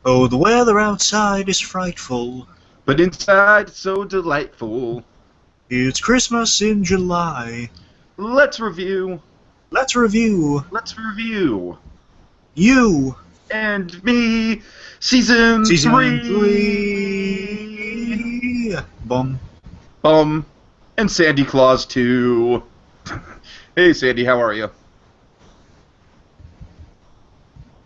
Oh, the weather outside is frightful. But inside, so delightful. It's Christmas in July. Let's review. Let's review Let's review. You And Me, Season 3. 3. Bum. And SandyClaws 2. Hey, Sandy, how are you?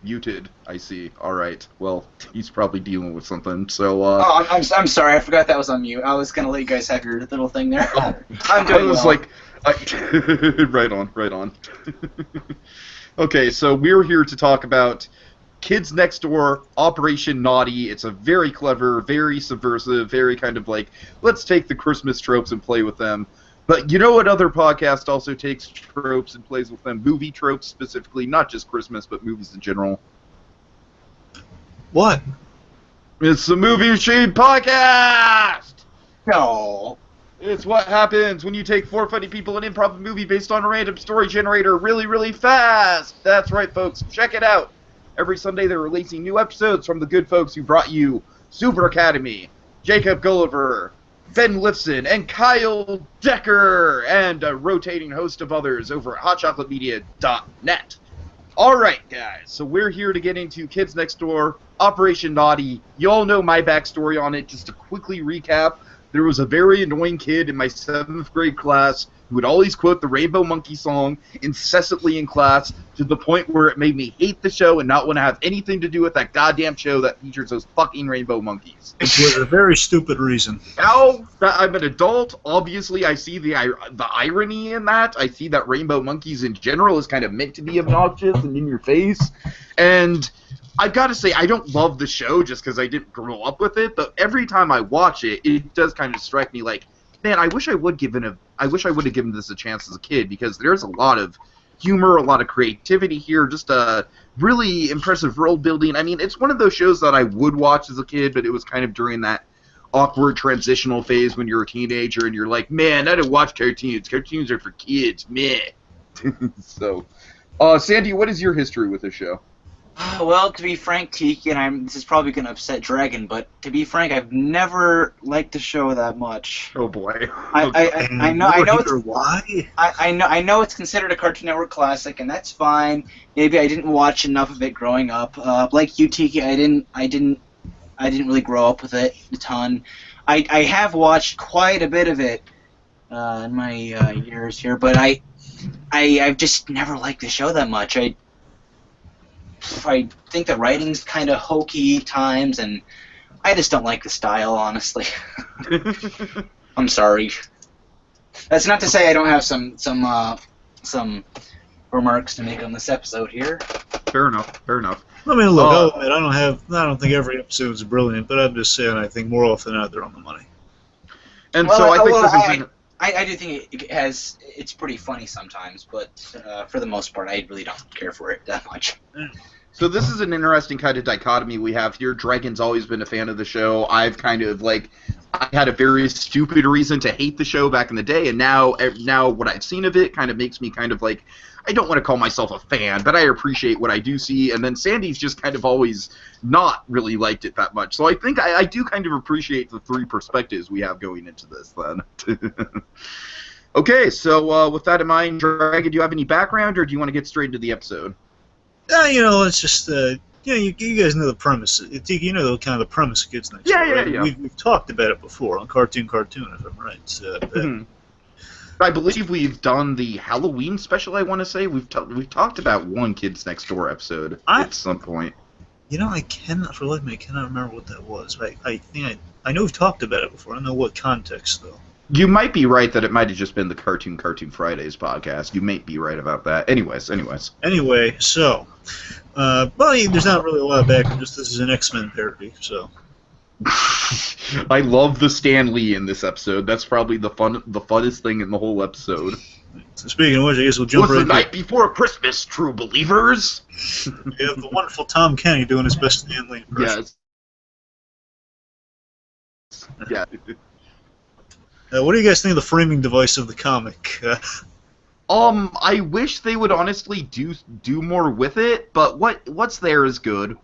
Muted, I see. Alright, well, he's probably dealing with something, so, Oh, I'm sorry, I forgot that was on mute. I was gonna let you guys have your little thing there. Oh, I'm doing I was well. right on. Okay, so we're here to talk about Kids Next Door, Operation N.A.U.G.H.T.Y. It's a very clever, very subversive, very kind of like, let's take the Christmas tropes and play with them. But you know what other podcast also takes tropes and plays with them? Movie tropes specifically, not just Christmas, but movies in general. What? It's the Movie Machine Podcast! No. It's what happens when you take 4 funny people and improv a movie based on a random story generator really, really fast. That's right, folks. Check it out. Every Sunday they're releasing new episodes from the good folks who brought you Super Academy, Jacob Gulliver, Ben Lifson, and Kyle Decker, and a rotating host of others over at hotchocolatemedia.net. Alright, guys, so we're here to get into Kids Next Door, Operation N.A.U.G.H.T.Y. You all know my backstory on it. Just to quickly recap, there was a very annoying kid in my 7th grade class who would always quote the Rainbow Monkey song incessantly in class to the point where it made me hate the show and not want to have anything to do with that goddamn show that features those fucking rainbow monkeys. It was a very stupid reason. Now that I'm an adult, obviously I see the irony in that. I see that rainbow monkeys in general is kind of meant to be obnoxious and in your face. And I've got to say, I don't love the show just because I didn't grow up with it, but every time I watch it, it does kind of strike me like, man, I wish I would have given this a chance as a kid, because there's a lot of humor, a lot of creativity here, just a really impressive world building. I mean, it's one of those shows that I would watch as a kid, but it was kind of during that awkward transitional phase when you're a teenager and you're like, man, I don't watch cartoons. Cartoons are for kids, meh. So, Sandy, what is your history with this show? Well, to be frank, Tiki, and this is probably going to upset Dragon, but to be frank, I've never liked the show that much. Oh boy. I know it's why. I know it's considered a Cartoon Network classic, and that's fine. Maybe I didn't watch enough of it growing up. Like you, Tiki, I didn't really grow up with it a ton. I have watched quite a bit of it in my years here, but I've just never liked the show that much. I think the writing's kind of hokey times, and I just don't like the style, honestly. I'm sorry. That's not to say I don't have some remarks to make on this episode here. Fair enough. I mean, look, I'll admit, I don't think every episode is brilliant, but I'm just saying I think more often than not they're on the money. And well, so I think I do think it's pretty funny sometimes, but for the most part, I really don't care for it that much. So this is an interesting kind of dichotomy we have here. Dragon's always been a fan of the show. I've kind of I had a very stupid reason to hate the show back in the day, and now what I've seen of it kind of makes me kind of like, I don't want to call myself a fan, but I appreciate what I do see. And then Sandy's just kind of always not really liked it that much. So I think I do kind of appreciate the 3 perspectives we have going into this then. Okay, so with that in mind, Dragon, do you have any background, or do you want to get straight into the episode? It's just, you guys know the premise. You know kind of the premise of Kids Next Door, right? Yeah. We've talked about it before on Cartoon, if I'm right. I believe we've done the Halloween special, I want to say. We've talked about one Kids Next Door episode at some point. You know, I cannot remember what that was. I know we've talked about it before. I don't know what context, though. You might be right that it might have just been the Cartoon Fridays podcast. You might be right about that. Anyways. Anyway, so, there's not really a lot of background. Just this is an X-Men parody, so. I love the Stan Lee in this episode. That's probably the funnest thing in the whole episode. So speaking of which, I guess we'll jump right in. The night before Christmas, true believers. We have the wonderful Tom Kenny doing his best Stan Lee impression. Yes. Yeah. What do you guys think of the framing device of the comic? I wish they would honestly do more with it, but what's there is good.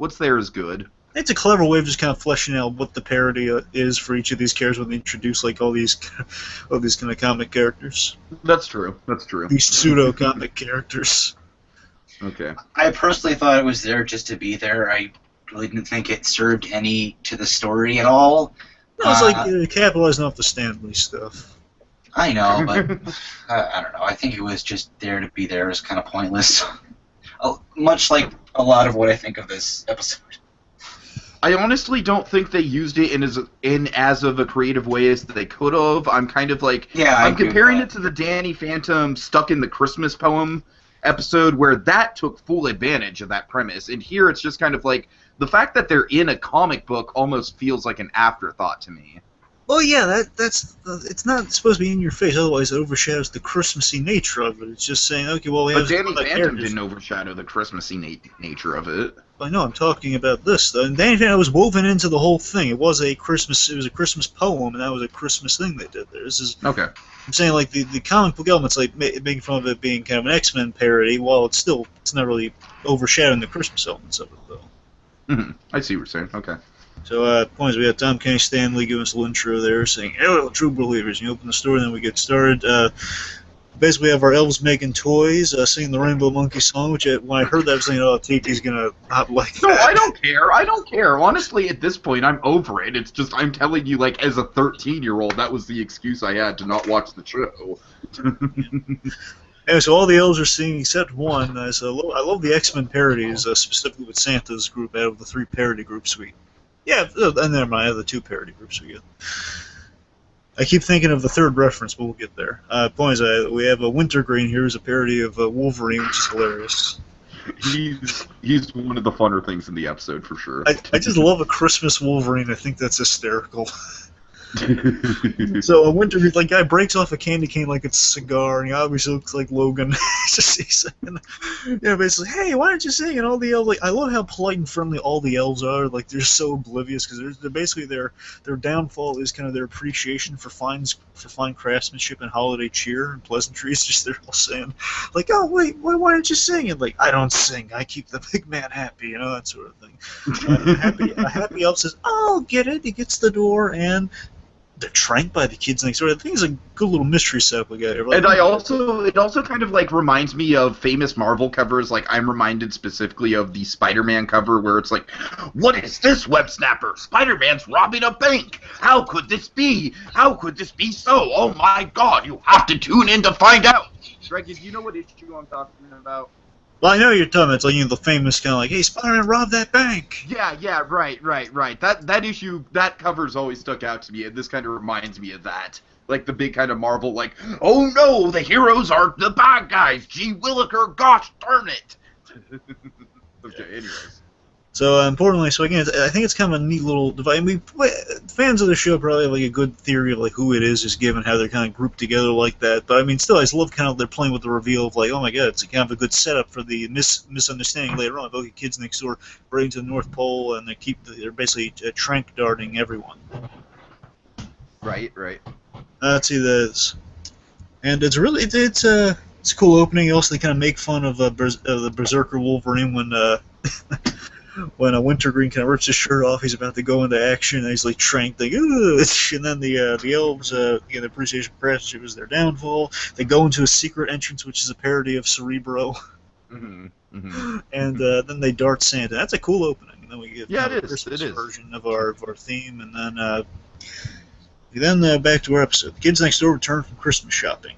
It's a clever way of just kind of fleshing out what the parody is for each of these characters when they introduce like all these kind of comic characters. That's true. That's true. These pseudo comic characters. Okay. I personally thought it was there just to be there. I really didn't think it served any to the story at all. No, it's like capitalizing off the Stanley stuff. I know, but I don't know. I think it was just there to be there. It's kind of pointless. Much like a lot of what I think of this episode. I honestly don't think they used it in as of a creative way as they could have. I'm kind of like, I'm comparing it to the Danny Phantom Stuck in the Christmas Poem episode, where that took full advantage of that premise. And here it's just kind of like, the fact that they're in a comic book almost feels like an afterthought to me. Well, yeah, that's it's not supposed to be in your face, otherwise it overshadows the Christmassy nature of it. It's just saying, okay, well, we have... But Danny Phantom didn't overshadow the Christmassy nature of it. I know, I'm talking about this, though. And Danny Phantom was woven into the whole thing. It was a Christmas poem, and that was a Christmas thing they did there. This is... Okay. I'm saying, like, the comic book elements, like, making fun of it being kind of an X-Men parody, while it's not really overshadowing the Christmas elements of it, though. Mm-hmm. I see what you're saying. Okay. So, points, we got Tom Kenny Stanley giving us a little intro there, saying, "Hello, true believers." And you open the story, and then we get started. Basically, we have our elves making toys, singing the Rainbow Monkey song, which when I heard that, I was thinking, oh, Tiki's gonna not like that. No, I don't care. I don't care. Honestly, at this point, I'm over it. It's just, I'm telling you, like, as a 13-year-old, that was the excuse I had to not watch the show. Anyway, so all the elves are singing except one. I love the X-Men parodies, specifically with Santa's group out of the 3 parody groups we... Yeah, and never mind, the 2 parody groups we get. I keep thinking of the 3rd reference, but we'll get there. Point is, we have a Wintergreen here who's a parody of Wolverine, which is hilarious. He's one of the funner things in the episode, for sure. I just love a Christmas Wolverine. I think that's hysterical. So a Wintergreen, like, guy breaks off a candy cane like it's a cigar, and he obviously looks like Logan. He's basically, hey, why aren't you singing? All the elves, like, I love how polite and friendly all the elves are. Like, they're so oblivious because they're basically their downfall is kind of their appreciation for fine craftsmanship and holiday cheer and pleasantries. Just they're all saying, like, oh wait, why aren't you singing? Like, I don't sing. I keep the big man happy, that sort of thing. A happy elf says, I'll get it. He gets the door and they're tranked by the kids next door. I think it's a good little mystery setup we got here. Like, and it also kind of like reminds me of famous Marvel covers. Like, I'm reminded specifically of the Spider-Man cover where it's like, what is this, web snapper? Spider-Man's robbing a bank. How could this be? How could this be so? Oh my God, you have to tune in to find out. Greg, do you know what issue I'm talking about? Well, I know you're talking about, it's like, the famous kind of like, hey, Spider-Man robbed that bank. Yeah, right. That issue, that cover's always stuck out to me, and this kind of reminds me of that. Like, the big kind of Marvel, like, oh no, the heroes are the bad guys. Gee Williker, gosh darn it. Okay, anyways. So, importantly, so again, I think it's kind of a neat little device. I mean, fans of the show probably have, like, a good theory of, like, who it is, just given how they're kind of grouped together like that. But, I mean, still, I just love kind of they're playing with the reveal of, like, oh my God, it's kind of a good setup for the misunderstanding later on. Okay, kids next door bring to the North Pole, and they're basically trank darting everyone. Right. Let's see this. And it's really, it's a cool opening. Also, they kind of make fun of the Berserker Wolverine when a Wintergreen kind of rips his shirt off, he's about to go into action, and he's like tranked, like, ugh! And then the elves, the appreciation for craftsmanship is their downfall. They go into a secret entrance, which is a parody of Cerebro. And then they dart Santa. That's a cool opening. And then we get a Christmas version of our theme, and then back to our episode. The kids next door return from Christmas shopping.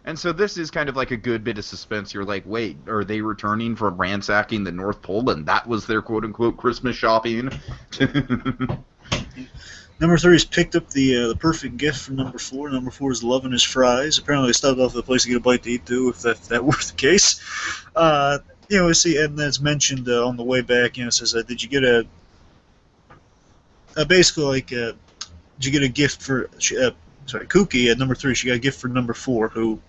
And so this is kind of like a good bit of suspense. You're like, wait, are they returning from ransacking the North Pole, and that was their quote-unquote Christmas shopping? Number 3 has picked up the perfect gift from number 4. Number 4 is loving his fries. Apparently they stopped off at the place to get a bite to eat, too, if that were the case. We see, and it's mentioned on the way back, it says, did you get basically, like, did you get a gift for, Kooky at number 3, she got a gift for number 4, who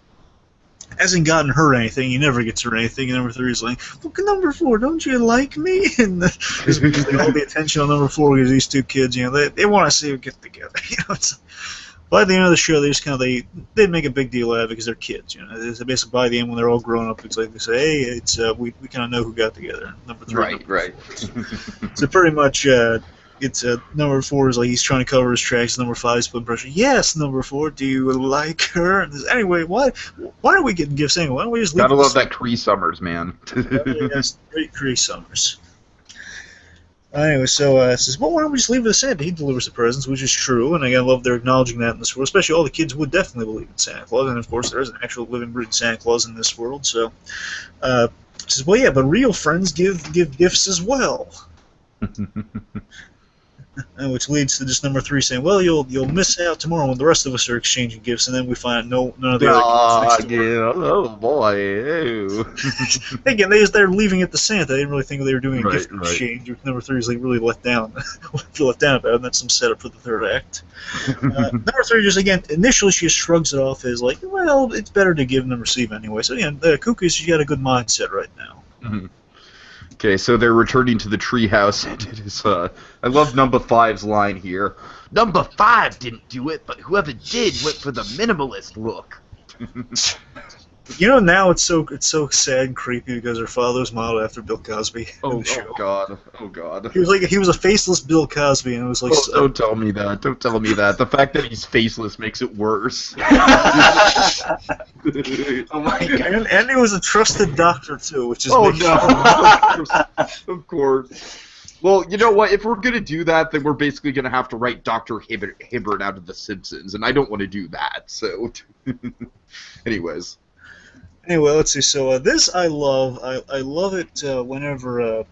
hasn't gotten her anything. He never gets her anything. And number 3 is like, look at number 4, don't you like me? And there's all the attention on number 4 because these two kids, they want to see them get together. By the end of the show, they just kind of they make a big deal out of it because they're kids. You know, they basically by the end when they're all grown up, it's like they say, hey, it's we kind of know who got together. Number 3. Right. So pretty much, it's number 4 is like he's trying to cover his tracks. Number 5 is putting pressure. Yes, number 4, do you like her? And anyway, why are we getting gifts anyway? Why don't we just leave? Gotta love that Cree Summers, man. Yes, great Cree Summers. Anyway, so it says, well, why don't we just leave it to Santa? He delivers the presents, which is true, and I love they're acknowledging that in this world. Especially all the kids would definitely believe in Santa Claus, and of course there is an actual living, breathing Santa Claus in this world. So, it says, well, yeah, but real friends give gifts as well. Which leads to just number 3 saying, well, you'll miss out tomorrow when the rest of us are exchanging gifts, and then we find out none of the other kids. Oh boy. Ew. Again, they're leaving it to Santa. They didn't really think they were doing a gift exchange. Number 3 is like really let down about it, and that's some setup for the 3rd act. Number 3 just again initially she just shrugs it off as like, well, it's better to give than receive anyway. So again, Cuckoo's you got a good mindset right now. Mm-hmm. Okay, so they're returning to the treehouse, and it is, I love number 5's line here. Number 5 didn't do it, but whoever did went for the minimalist look. You know, now it's so sad and creepy because her father was modeled after Bill Cosby. Oh God! He was a faceless Bill Cosby, and it was like. Don't tell me that! Don't tell me that! The fact that he's faceless makes it worse. Oh my God! And he was a trusted doctor too, which is. Of course. Well, you know what? If we're gonna do that, then we're basically gonna have to write Dr. Hibbert out of The Simpsons, and I don't want to do that. So, anyways. Anyway, let's see. So this I love. I love it whenever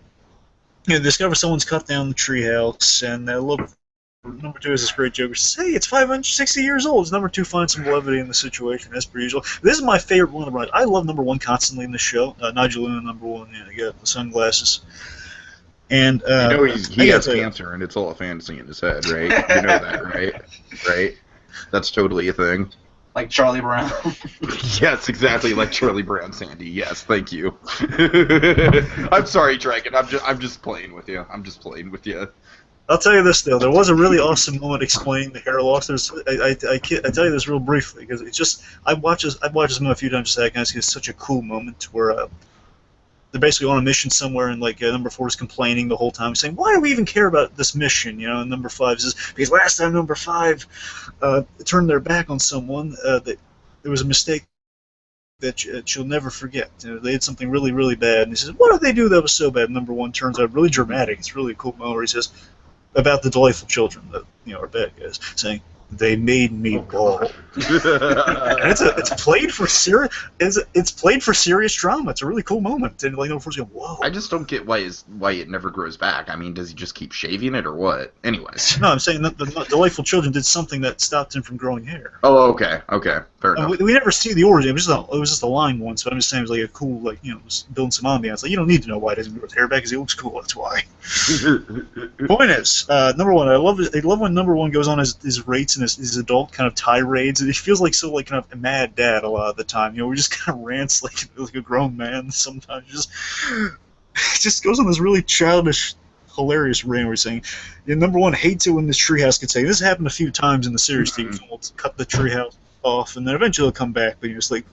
discover someone's cut down the treehouse, and I love. Number 2 is this great joke. Says, hey, it's 560 years old. It's number 2 finds some levity in the situation as per usual. This is my favorite one of mine. I love number 1 constantly in the show. Nigel Luna, number 1. Yeah, you got the sunglasses. And you know he has cancer, and it's all a fantasy in his head, right? You know that, right? Right? That's totally a thing. Like Charlie Brown. Yes, exactly like Charlie Brown, Sandy. Yes, thank you. I'm sorry, Dragon. I'm just playing with you. I'll tell you this though, there was a really awesome moment explaining the hair loss. I tell you this real briefly because it's just I've watched this movie a few times a second. It's such a cool moment where they're basically on a mission somewhere, and like number 4 is complaining the whole time, saying, "Why do we even care about this mission?" You know, and number 5 says, "Because last time number 5 turned their back on someone, that there was a mistake that she'll never forget. You know, they did something really, really bad." And he says, "What did they do that was so bad?" And number 1 turns out really dramatic. It's really a cool moment where he says, about the delightful children that are bad guys, saying, "They made me bald." it's played for serious. It's played for serious drama. It's a really cool moment, and like no first go, whoa. I just don't get why it never grows back. I mean, does he just keep shaving it or what? Anyways. No, I'm saying that the delightful children did something that stopped him from growing hair. Oh, okay, fair enough. We never see the origin. It was just a line once, but I'm just saying it was like a cool, like just building some ambiance. Like you don't need to know why he doesn't grow his hair back because he looks cool. That's why. Point is, number 1, I love when number 1 goes on his rates and his adult kind of tirades, and he feels like so like kind of a mad dad a lot of the time. We just kind of rants like a grown man sometimes. Just goes on this really childish, hilarious rant where he's saying, number 1 hates it when this treehouse gets taken. This happened a few times in the series. We'll cut the treehouse off, and then eventually they'll come back, but just like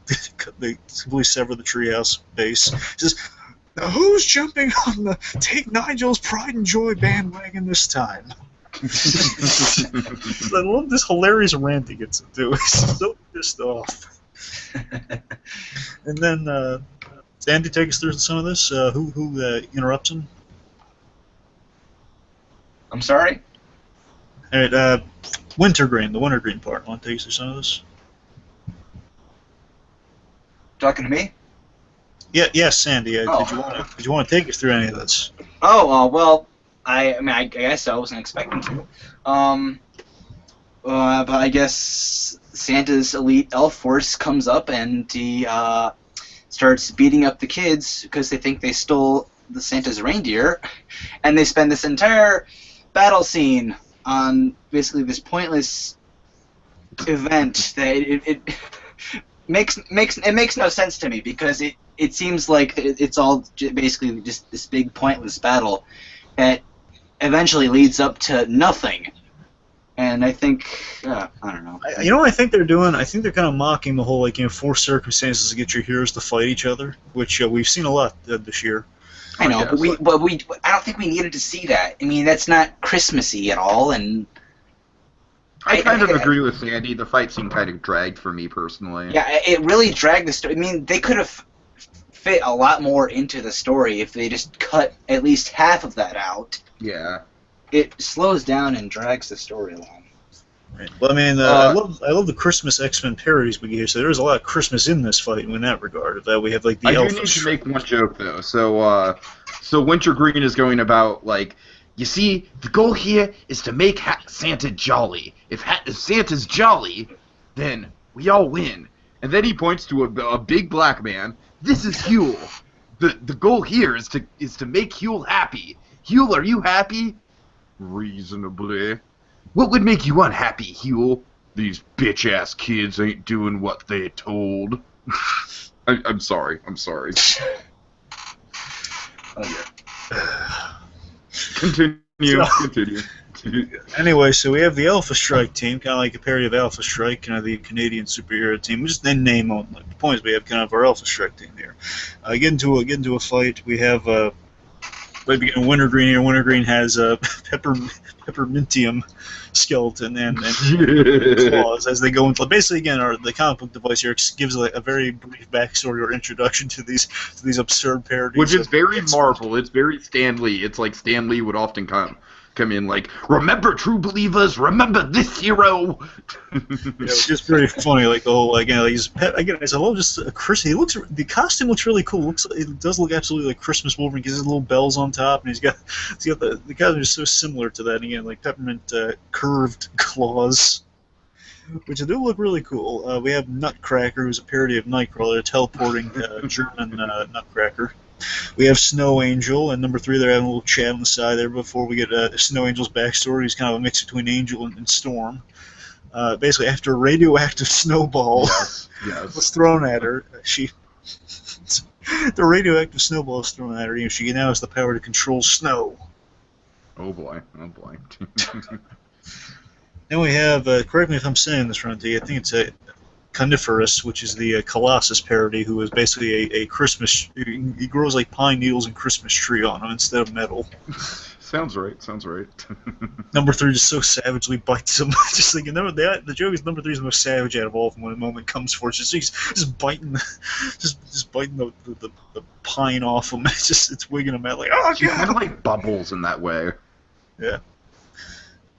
they completely sever the treehouse base. He says, "Now who's jumping on the Take Nigel's Pride and Joy bandwagon this time?" I love this hilarious rant he gets into. He's so pissed off. And then Sandy, take us through some of this. Who interrupts him? I'm sorry? All right, Wintergreen, the Wintergreen part. Want to take us through some of this? Talking to me? Yeah, yes, Sandy. Did you want to take us through any of this? Oh, well, I guess I wasn't expecting to. But I guess Santa's elite elf force comes up and he starts beating up the kids because they think they stole the Santa's reindeer, and they spend this entire battle scene on basically this pointless event that it makes no sense to me because it seems like it's all basically just this big pointless battle that eventually leads up to nothing. And I think, I don't know. You know what I think they're doing? I think they're kind of mocking the whole, like, force circumstances to get your heroes to fight each other, which we've seen a lot this year. I know, but I don't think we needed to see that. I mean, that's not Christmassy at all, and I kind of agree with Sandy. The fight scene kind of dragged for me personally. Yeah, it really dragged the story. I mean, they could have fit a lot more into the story if they just cut at least half of that out. Yeah. It slows down and drags the story along. Right. Well, I mean, I love the Christmas X-Men parodies we get here. So there's a lot of Christmas in this fight in that regard. That we have like the. I do need to make one joke though. So Wintergreen is going about like, you see, the goal here is to make Santa jolly. If Santa's jolly, then we all win. And then he points to a big black man. This is Huel. The goal here is to make Huel happy. Huel, are you happy? Reasonably. What would make you unhappy, Huel? These bitch-ass kids ain't doing what they told. I'm sorry. Continue. Anyway, so we have the Alpha Strike team, kind of like a parody of Alpha Strike, kind of the Canadian superhero team. We just then name on like the points. We have kind of our Alpha Strike team here. Get into a fight. We have right beginning Wintergreen here. Wintergreen has peppermintium skeleton and claws as they go into. Basically, again, the comic book device here gives a very brief backstory or introduction to these absurd parodies. Which is very Marvel. It's very Stan Lee. It's like Stan Lee would often come in like, remember, true believers, remember this hero. It's just pretty funny. Like the whole I love just Chris. The costume looks really cool. It does look absolutely like Christmas Wolverine. He has his little bells on top, and he's got the costume is so similar to that. And again, like peppermint curved claws, which do look really cool. We have Nutcracker, who's a parody of Nightcrawler, a teleporting German Nutcracker. We have Snow Angel, and number 3, they're having a little chat on the side there before we get Snow Angel's backstory. He's kind of a mix between Angel and Storm. Basically, after a radioactive snowball was thrown at her, the radioactive snowball was thrown at her. She now has the power to control snow. Oh boy. Then we have, correct me if I'm saying this wrong, I think it's a Coniferous, which is the Colossus parody, who is basically a Christmas. He grows like pine needles and Christmas tree on him instead of metal. Sounds right. Number 3 just so savagely bites him. Just thinking, the joke is number 3 is the most savage out of all of them when the moment comes for it. Just biting, biting the pine off him. It's wigging him out like, oh god. She kind of like bubbles in that way. Yeah.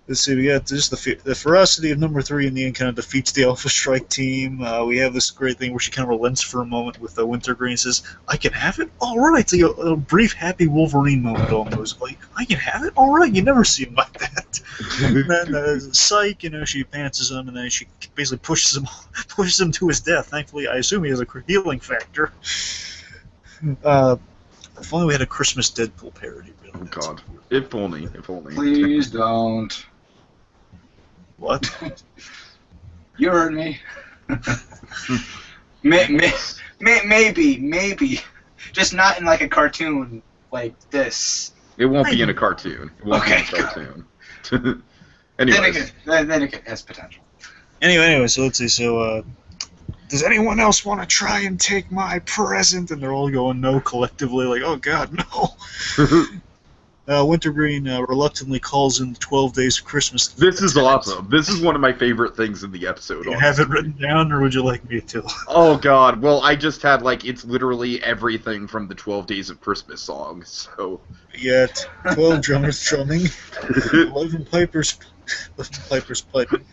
Let's see, we got just the ferocity of number 3 in the end kind of defeats the Alpha Strike team. We have this great thing where she kind of relents for a moment with Wintergreen and says, I can have it? All right. It's like a brief happy Wolverine moment almost. Like, I can have it? All right. You never see him like that. And then Psyche, she pantses him, and then she basically pushes him to his death. Thankfully, I assume he has a healing factor. If only we had a Christmas Deadpool parody. Really. Oh god. If only. Please don't. What? You heard me. Maybe. Just not in like a cartoon like this. It won't be in a cartoon. Okay. Anyways. Then it has potential. Anyway, so let's see. So, does anyone else want to try and take my present? And they're all going no collectively, like, oh god, no. Wintergreen reluctantly calls in the 12 Days of Christmas. This is awesome. This is one of my favorite things in the episode. Do you have it written down, or would you like me to? Oh, God. Well, I just had, it's literally everything from the 12 Days of Christmas songs, so... We got 12 drummers drumming, 11 pipers piping,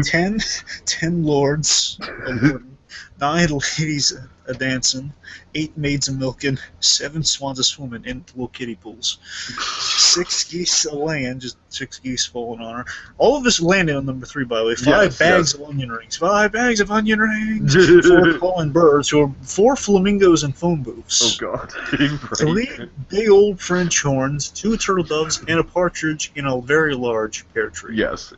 10 lords, 9 ladies a-dancing, 8 maids a-milking, 7 swans a-swimming in little kiddie pools, 6 geese a-laying, just 6 geese falling on her. All of this landed on number 3, by the way. 5 bags of onion rings. 5 bags of onion rings. 4 calling birds, 4 flamingos and phone booths. Oh, God. 3 big old French horns, 2 turtle doves, and a partridge in a very large pear tree. Yes.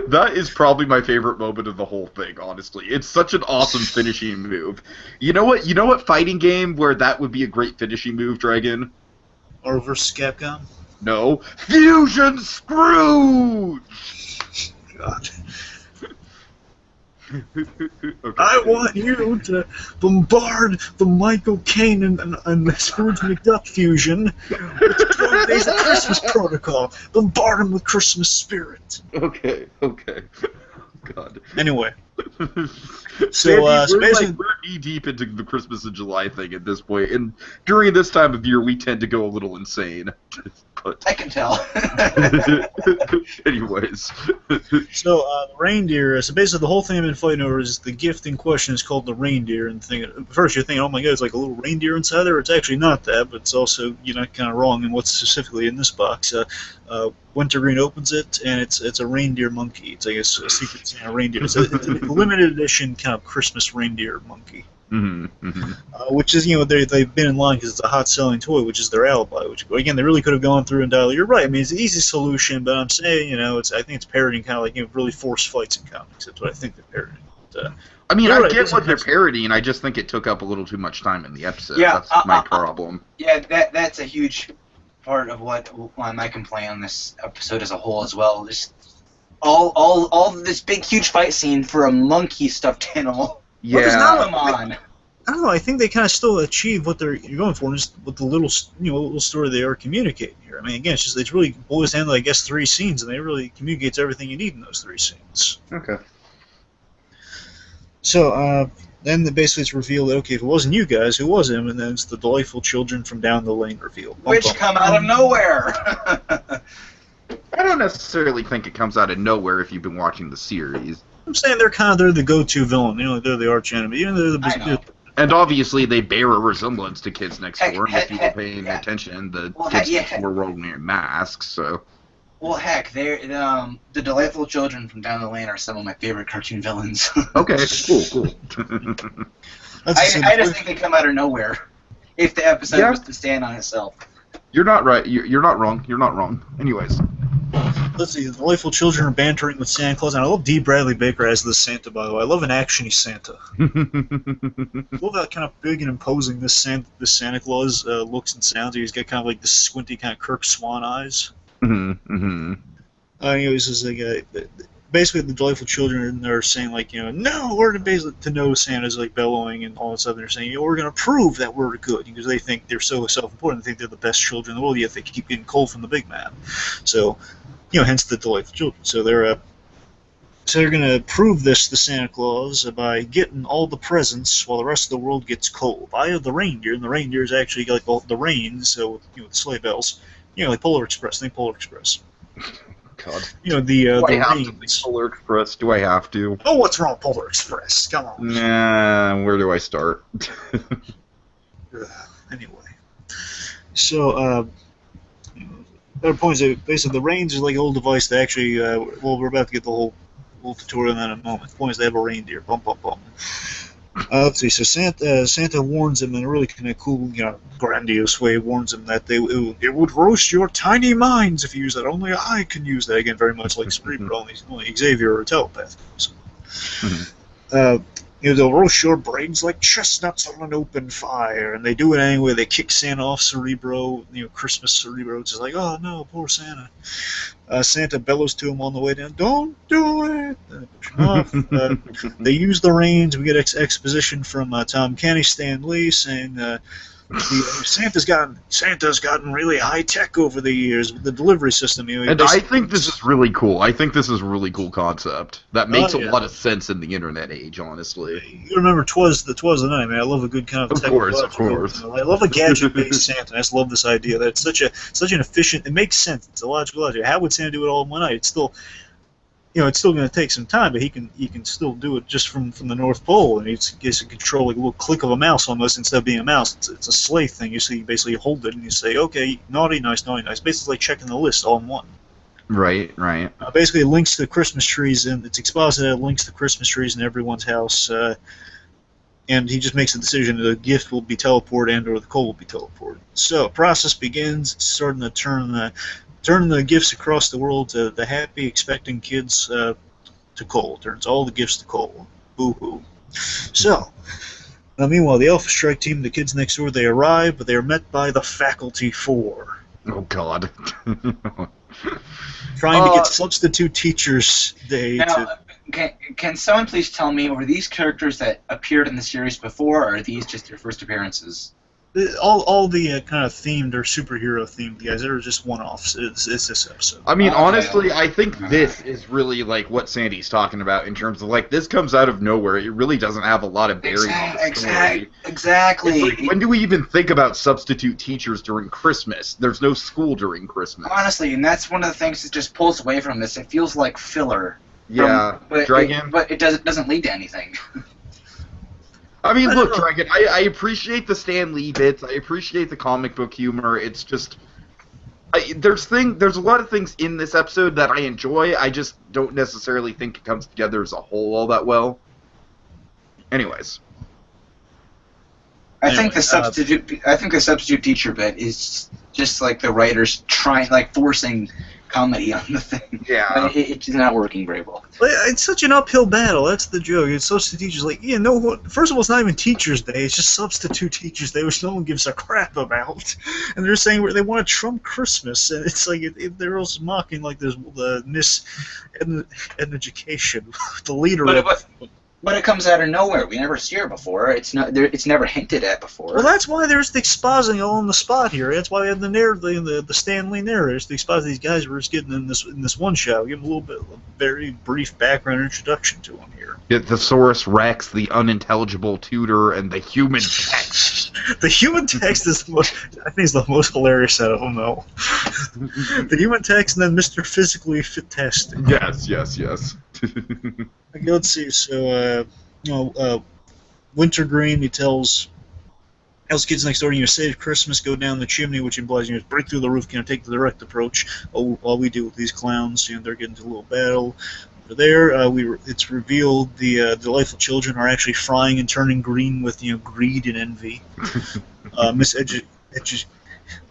That is probably my favorite moment of the whole thing, honestly. It's such an awesome finishing move. You know what fighting game where that would be a great finishing move, Dragon? Or versus Capcom? No. Fusion Scrooge! God. Okay. I want you to bombard the Michael Caine and Scrooge McDuck fusion with the 12 Days of Christmas protocol. Bombard him with Christmas spirit. Okay. God. Anyway. So, So basically, we're knee deep into the Christmas in July thing at this point, and during this time of year, we tend to go a little insane. But I can tell. anyways, so the reindeer. So basically, the whole thing I've been fighting over is the gift in question is called the reindeer. And first you're thinking, oh my God, it's like a little reindeer inside there. It's actually not that, but it's also kind of wrong in what's specifically in this box. Wintergreen opens it, and it's a reindeer monkey. It's like a secret Santa reindeer. It's a limited edition kind of Christmas reindeer monkey. Which is, they've been in line because it's a hot selling toy, which is their alibi. Which, again, they really could have gone through and dialed. You're right. I mean, it's an easy solution, but I'm saying, I think it's parodying kind of like really forced fights in comics. That's what I think they're parodying. But, I mean, I right, get what they're parodying. I just think it took up a little too much time in the episode. Yeah, that's my problem. Yeah, that's a huge part of why my complaint on this episode as a whole as well. Just all this big huge fight scene for a monkey stuffed animal. Yeah. Come on. I don't know. I think they kind of still achieve what you're going for, just with the little story they are communicating here. I mean, again, it's really boils down to, I guess, 3 scenes, and they really communicates everything you need in those 3 scenes. Okay. So then basically it's revealed that, okay, if it wasn't you guys, who was him? And then it's the delightful children from down the lane reveal. Which come out of nowhere. I don't necessarily think it comes out of nowhere if you've been watching the series. I'm saying they're the go-to villain. They're the arch enemy. They're the And obviously, they bear a resemblance to Kids Next Door. And if you were paying attention, the Kids Next Door were wearing masks. So. Well, heck, the delightful children from down the lane are some of my favorite cartoon villains. Okay, cool. I just think they come out of nowhere. If the episode was to stand on itself. You're not right. You're not wrong. You're not wrong. Anyways. Let's see. The delightful children are bantering with Santa Claus, and I love D. Bradley Baker as the Santa. By the way, I love an actiony Santa. I love how kind of big and imposing this Santa Claus looks and sounds. He's got kind of like the squinty kind of Kirk Swan eyes. Anyways, is like basically the delightful children are saying no, we're basically to know Santa's like bellowing and all that stuff. They're saying we're going to prove that we're good because they think they're so self-important. They think they're the best children in the world, yet they keep getting cold from the big man. So. Hence the delightful children. So they're going to prove this to Santa Claus by getting all the presents while the rest of the world gets cold. I have the reindeer, and the reindeer is actually like all the reins, so the sleigh bells. Like Polar Express. Think Polar Express. God. The reins. Polar Express. Do I have to? Oh, what's wrong with Polar Express? Come on. Nah. Where do I start? Anyway, so. Other point is that basically the reins is like an old device that actually, we're about to get the whole tutorial on that in a moment. The point is they have a reindeer. Bum, bum, bum. Let's see. So Santa warns them in a really kind of cool, grandiose way. Warns them that it would roast your tiny minds if you use that. Only I can use that. Again, very much like Cerebro, only Xavier or a telepath. So. They'll roast your brains like chestnuts on an open fire, and they do it anyway. They kick Santa off Cerebro, Christmas Cerebro. It's just like, oh no, poor Santa. Santa bellows to him on the way down, don't do it! Push him off. They use the reins. We get exposition from Tom Kenny, Stan Lee, saying Santa's gotten really high tech over the years with the delivery system. And I think this is really cool. I think this is a really cool concept. That makes a lot of sense in the internet age, honestly. You remember Twas the Night, man. I love a good kind of course. I love a gadget-based Santa. I just love this idea that it's such an efficient. It makes sense. It's a logical logic. How would Santa do it all in one night? It's still. It's still going to take some time, but he can still do it just from the North Pole, and he gets to control like a little click of a mouse almost instead of being a mouse. It's a sleigh thing. You basically hold it and you say, okay, naughty, nice, naughty, nice. Basically like checking the list all in one. Right. Basically, it links to Christmas trees, and it's exposited. It links to Christmas trees in everyone's house, and he just makes a decision that a gift will be teleported and/or the coal will be teleported. So, process begins. It's starting to turn the gifts across the world to the happy, expecting kids to coal. Turns all the gifts to coal. Boo-hoo. So, meanwhile, the Alpha Strike team, the kids next door, they arrive, but they are met by the Faculty 4. Oh God. Trying to get substitute teachers day Now, to. can someone please tell me, were these characters that appeared in the series before, or are these just their first appearances? All the kind of themed or superhero themed guys, they're just one-offs. It's this episode. I mean, Okay. honestly, I think this is really like what Sandy's talking about in terms of like this comes out of nowhere. It really doesn't have a lot of bearing on the story. Exactly. It's like, when do we even think about substitute teachers during Christmas? There's no school during Christmas. Honestly, and that's one of the things that just pulls away from this. It feels like filler. Yeah, Dragon. But it doesn't lead to anything. I mean, look, Dragon, I appreciate the Stan Lee bits. I appreciate the comic book humor. It's just... there's a lot of things in this episode that I enjoy. I just don't necessarily think it comes together as a whole all that well. Anyways. I think the substitute teacher bit is just like the writers forcing comedy on the thing. Yeah. But it's not working very well. It's such an uphill battle. That's the joke. It's substitute teachers. Like, first of all, it's not even Teachers Day. It's just Substitute Teachers Day, which no one gives a crap about. And they're saying they want to trump Christmas, and it's like they're also mocking like the Miss Education, the leader. But it comes out of nowhere. We never see her before. It's never hinted at before. Well, that's why there's the expositing all on the spot here. That's why we have the Stan Lee narrators to expose these guys we're just getting in this one shot. We give them a very brief background introduction to them here. The Thesaurus Rex, the unintelligible tutor, and the human text. The human text is I think is the most hilarious out of them, though. The human text and then Mr. Physically Fantastic. Yes. Okay, let's see. So, Wintergreen, he tells kids next door, save Christmas, go down the chimney, which implies, break through the roof, take the direct approach. All we do with these clowns, they're getting into a little battle. Over there, it's revealed the delightful children are actually frying and turning green with, greed and envy. Miss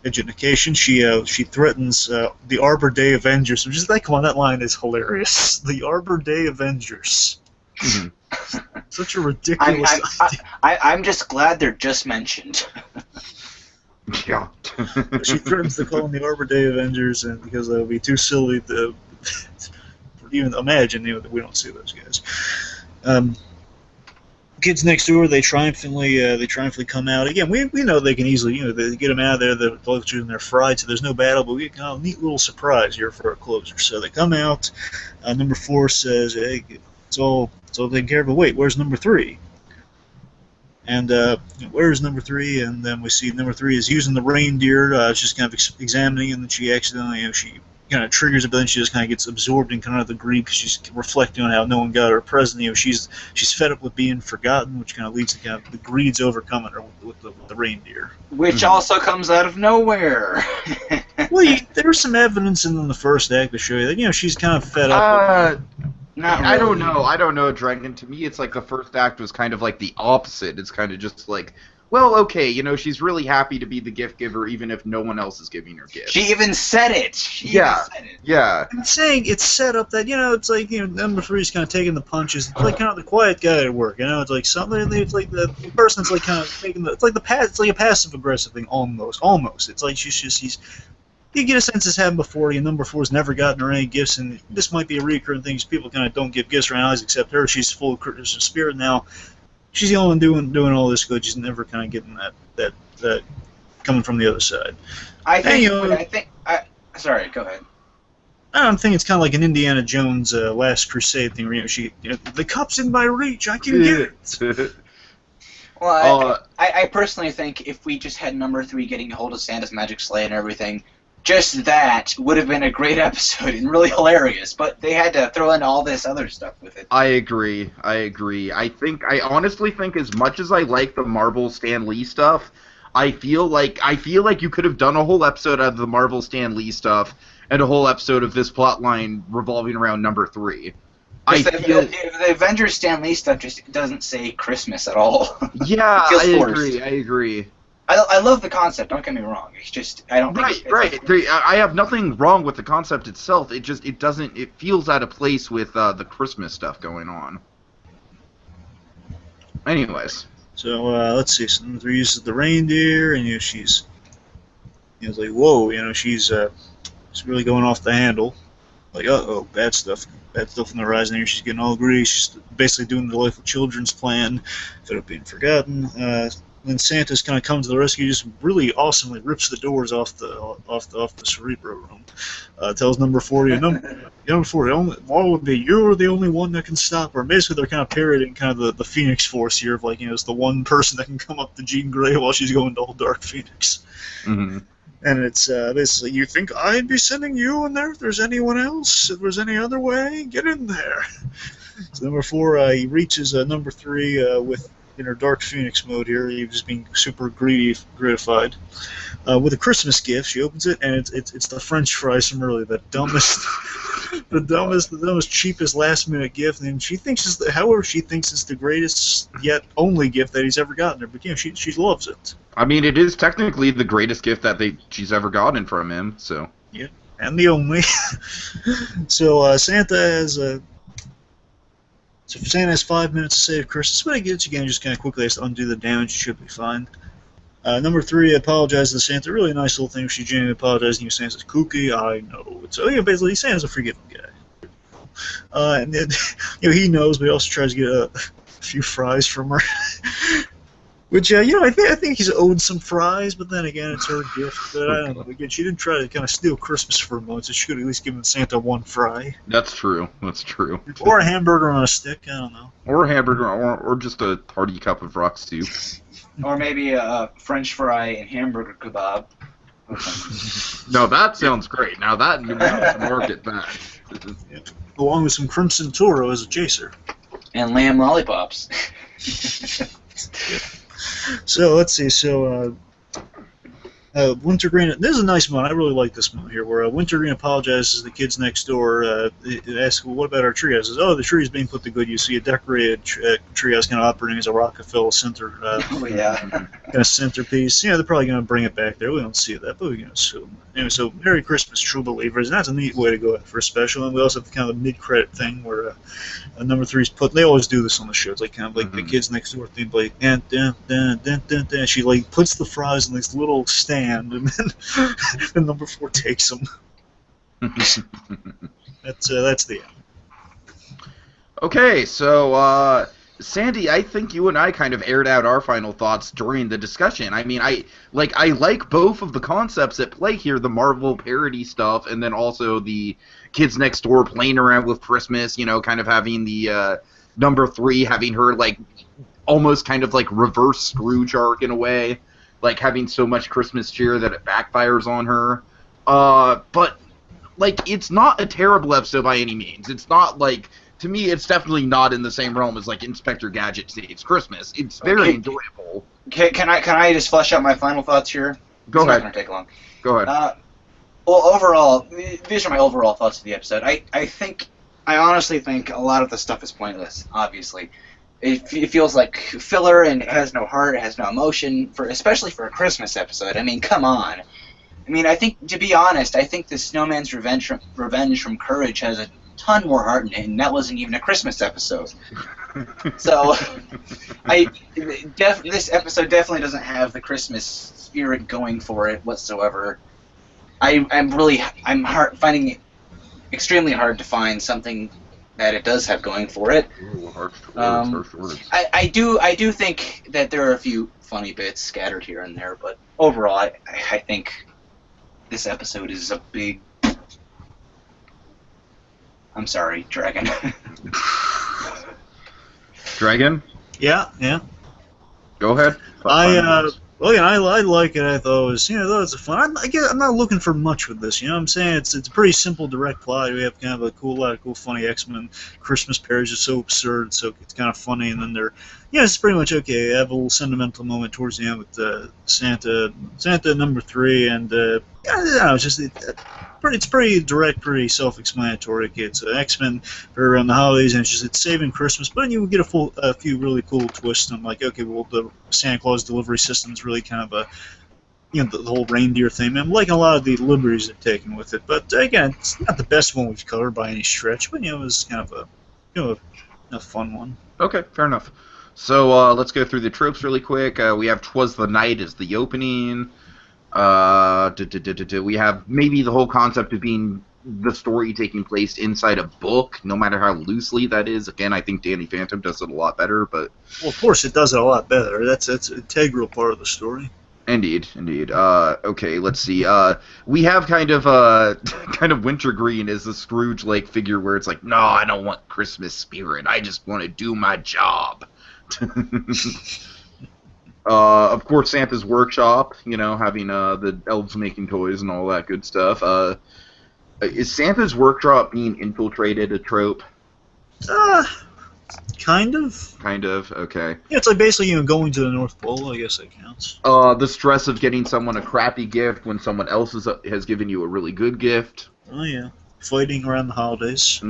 Education, she threatens the Arbor Day Avengers. I'm just like, come on, that line is hilarious. The Arbor Day Avengers. Such a ridiculous idea. I'm just glad they're just mentioned. Yeah. She threatens to call them the Arbor Day Avengers, and because that would be too silly to even imagine that we don't see those guys. Kids next door, they triumphantly come out. Again, we know they can easily, they get them out of there, the children, they're fried, so there's no battle, but we get a neat little surprise here for our closer. So they come out, number 4 says, hey, it's all taken care of, but wait, where's number 3? And where's number 3? And then we see number 3 is using the reindeer, she's kind of examining, and then she accidentally, she kind of triggers it, but then she just kind of gets absorbed in kind of the grief because she's reflecting on how no one got her a present. She's fed up with being forgotten, which kind of leads to kind of the greed's overcoming her with the reindeer. Which also comes out of nowhere. Well, there's some evidence in the first act to show you that she's kind of fed up. Not really. I don't know, Dragon. To me, it's like the first act was kind of like the opposite. It's kind of just like, well, okay, she's really happy to be the gift giver even if no one else is giving her gifts. She even said it. Yeah. I'm saying it's set up that, it's like, number 3 is kind of taking the punches. It's like kind of the quiet guy at work, it's like something, it's like the person's like kind of taking it's like a passive-aggressive thing, almost. It's like you get a sense it's happened before. Number 4's never gotten her any gifts, and this might be a recurring thing. People kind of don't give gifts around eyes except her. She's full of Christmas spirit now. She's the only one doing all this good. She's never kind of getting that coming from the other side. Sorry, go ahead. I'm thinking it's kind of like an Indiana Jones Last Crusade thing, where the cup's in my reach, I can get it. Well, I personally think if we just had number 3 getting a hold of Santa's magic sleigh and everything, just that would have been a great episode and really hilarious, but they had to throw in all this other stuff with it. I agree. I honestly think as much as I like the Marvel Stan Lee stuff, I feel like you could have done a whole episode out of the Marvel Stan Lee stuff and a whole episode of this plotline revolving around number 3. The Avengers Stan Lee stuff just doesn't say Christmas at all. Yeah, I agree. I love the concept. Don't get me wrong. It's just I don't. Right. I have nothing wrong with the concept itself. It doesn't. It feels out of place with the Christmas stuff going on. Anyways. So let's see. So number 3 uses the reindeer, and she's It's like, whoa, she's really going off the handle. Like, uh-oh, bad stuff on the horizon here. She's getting all greedy. She's basically doing the Life of Children's plan, fed up being forgotten. Then Santa's kind of comes to the rescue, just really awesomely rips the doors off the Cerebro room. Tells number 40, number 40, all would be, you're the only one that can stop her. Basically, they're kind of parodying kind of the Phoenix Force here of, like, it's the one person that can come up to Jean Grey while she's going to all Dark Phoenix. Mm-hmm. And it's basically, you think I'd be sending you in there if there's anyone else? If there's any other way, get in there. So number 4, he reaches number 3 with in her Dark Phoenix mode here. He was being super gratified. With a Christmas gift, she opens it, and it's the French fries from earlier, the dumbest, cheapest last-minute gift. And she thinks she thinks it's the greatest yet only gift that he's ever gotten her. But she loves it. I mean, it is technically the greatest gift that she's ever gotten from him. So yeah, and the only. So Santa has Santa has 5 minutes to save Christmas, but again, just kind of quickly has to undo the damage. It should be fine. Number 3 apologizes to Santa. Really nice little thing. She genuinely apologizing. Santa says, "Kooky, I know." So basically, Santa's a forgiving guy. And then, he knows, but he also tries to get a few fries from her. Which, I think he's owed some fries, but then again, it's her gift. But I don't know. Again, she didn't try to kind of steal Christmas for a moment, so she could at least given Santa one fry. That's true. Or a hamburger on a stick. I don't know. Or a hamburger, or just a hearty cup of rock stew. Or maybe a French fry and hamburger kebab. No, that sounds great. Now that you market that. Yeah. Along with some Crimson Toro as a chaser. And lamb lollipops. So let's see. So Wintergreen. This is a nice moment. I really like this moment here, where Wintergreen apologizes to the kids next door. Asks, "Well, what about our treehouse?" Says, "Oh, the tree is being put to good use. See a decorated treehouse kind of operating as a Rockefeller center, Oh yeah, kind of centerpiece. They're probably going to bring it back there. We don't see that, but we can assume. Anyway, so Merry Christmas, true believers. And that's a neat way to go for a special. And we also have kind of a mid-credit thing where number 3's put. They always do this on the show. It's like kind of like the kids next door. They like dun, dun, dun, dun, dun, dun. She like puts the fries in this little stand, and then number 4 takes them. That's the end. Okay, so Sandy, I think you and I kind of aired out our final thoughts during the discussion. I mean, I like both of the concepts at play here, the Marvel parody stuff, and then also the kids next door playing around with Christmas, kind of having the number 3 having her like almost kind of like reverse Scrooge arc in a way, like having so much Christmas cheer that it backfires on her. But like, it's not a terrible episode by any means. It's not like, to me, it's definitely not in the same realm as like Inspector Gadget Saves Christmas. It's very enjoyable. Can I just flesh out my final thoughts here? Go ahead. It's not going to take long. Go ahead. Well, overall, these are my overall thoughts of the episode. I honestly think a lot of the stuff is pointless. Obviously, it feels like filler and it has no heart, it has no emotion, especially for a Christmas episode. I mean, come on. I mean, I think, to be honest, I think the Snowman's Revenge from Courage has a ton more heart in it, and that wasn't even a Christmas episode. So, this episode definitely doesn't have the Christmas spirit going for it whatsoever. I'm finding it extremely hard to find something that it does have going for it. I do think that there are a few funny bits scattered here and there, but overall, I think this episode is a big... I'm sorry, Dragon. Dragon? Yeah. Go ahead. I like it. I thought it was, it's a fun. I'm not looking for much with this. You know what I'm saying? It's a pretty simple, direct plot. We have kind of a lot of cool, funny X-Men Christmas parodies. It's so absurd, so it's kind of funny. And then it's pretty much okay. I have a little sentimental moment towards the end with Santa number 3, and I don't know, it's pretty direct, pretty self-explanatory. It's X-Men around the holidays, and it's saving Christmas. But then you get a few really cool twists. And I'm like, okay, well, the Santa Claus delivery system is really kind of the whole reindeer thing. I'm liking a lot of the liberties they're taking with it. But again, it's not the best one we've covered by any stretch. But it was kind of a fun one. Okay, fair enough. So let's go through the tropes really quick. We have "'Twas the Night" as the opening. We have maybe the whole concept of being the story taking place inside a book, no matter how loosely that is. Again, I think Danny Phantom does it a lot better, but... Well, of course it does it a lot better. That's an integral part of the story. Indeed. Okay, let's see. We have kind of Wintergreen as the Scrooge-like figure where it's like, no, I don't want Christmas spirit. I just want to do my job. Of course, Santa's workshop, having the elves making toys and all that good stuff. Is Santa's workshop being infiltrated a trope? Kind of. Kind of, okay. Yeah, it's like basically going to the North Pole. I guess that counts. The stress of getting someone a crappy gift when someone else has given you a really good gift. Oh yeah, fighting around the holidays.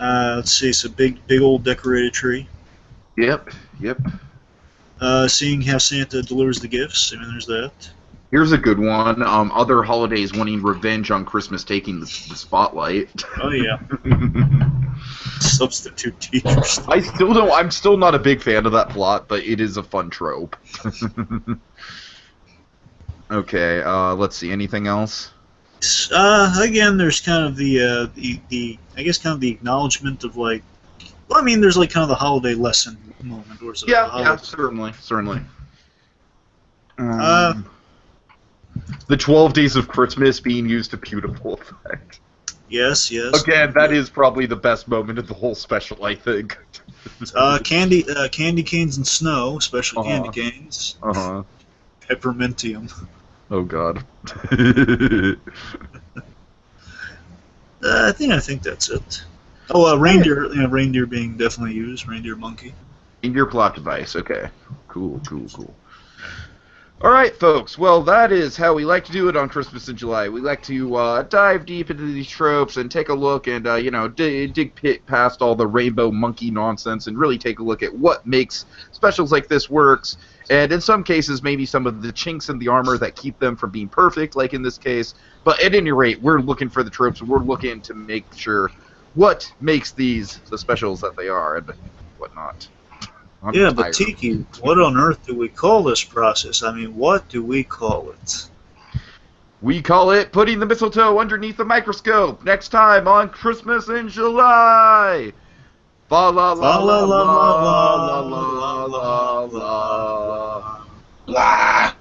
Let's see, it's a big old decorated tree. Yep. Seeing how Santa delivers the gifts. I mean, there's that. Here's a good one. Other holidays wanting revenge on Christmas taking the spotlight. Oh yeah. Substitute teachers. I'm still not a big fan of that plot, but it is a fun trope. Okay, let's see. Anything else? Again, there's kind of the I guess kind of the acknowledgement of like, well, I mean, there's like kind of the holiday lesson moment, or something. Yeah, certainly. The 12 Days of Christmas being used to beautiful effect. Yes. Again, that is probably the best moment of the whole special, I think. Candy canes and snow, especially candy canes. Peppermintium. Oh God. I think that's it. Oh, reindeer. Reindeer being definitely used. Reindeer monkey. Reindeer plot device. Okay. Cool. All right, folks. Well, that is how we like to do it on Christmas in July. We like to dive deep into these tropes and take a look and dig past all the rainbow monkey nonsense and really take a look at what makes specials like this works. And in some cases, maybe some of the chinks in the armor that keep them from being perfect, like in this case. But at any rate, we're looking for the tropes, and we're looking to make sure what makes these the specials that they are and whatnot. Yeah, but Tiki, what on earth do we call this process? I mean, what do we call it? We call it putting the mistletoe underneath the microscope. Next time on Christmas in July. Fa la la la la la la la la la.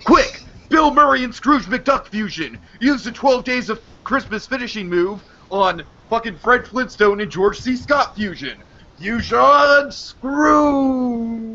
Quick! Bill Murray and Scrooge McDuck fusion. Use the 12 Days of Christmas finishing move on fucking Fred Flintstone and George C. Scott fusion. Fusion Scrooge!